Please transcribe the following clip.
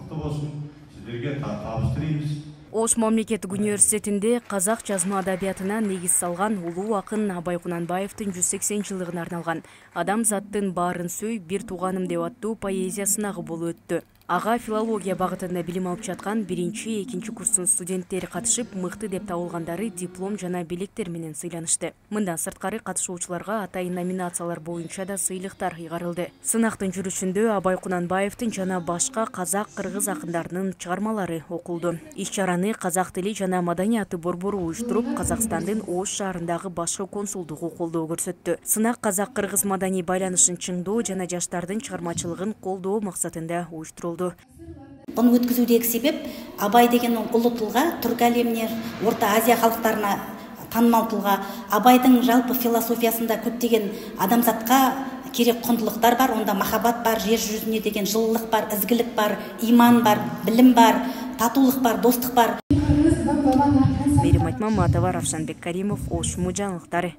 бақытты болсын, сіздерге табыс тілейміз. Ош мамлекеттик университетинде казак жазма адабиятына негиз салган улуу акын Абай Кунанбаевдин 180 жылдыгына арналган «Адамзаттын баарын сүй, бир тууганым» деп аттуу поэзия сынагы болуп өттү. Ага филология багытында билим алып жаткан 1-2 курстун студенттери катышып, мыкты деп табылгандары диплом жана белектер менен сыйланышты. Мындан сырткары катышуучуларга атайын номинациялар боюнча да сыйлыктар ыйгарылды. Сынактын жүрүшүндө Абай Кунанбаевдин жана башка казак, кыргыз акындарынын чыгармалары окулду. Иш-чараны Казак тили жана маданияты борбору уюштуруп, Казакстандын Ош шаарындагы башкы консулдугу колдоо көрсөттү. Сынак казак-кыргыз маданий байланышын чыңдоо жана жаштардын чыгармачылыгын колдоо максатында уюштурулду. Буну өткізудегі себеп Абай деген улуу тылга, түрк әлеміне, Орта Азия халықтарына танымал тылга, Абайдың жалпы философиясында көптеген адамзатқа керек құндылықтар бар, онда махаббат бар, жер жүзіне деген жылылық бар, ізгілік бар, иман бар, білім бар, татулық бар, достық бар. Берим Айтмаматова, Равшанбек Каримов, Ош жаңылыктары.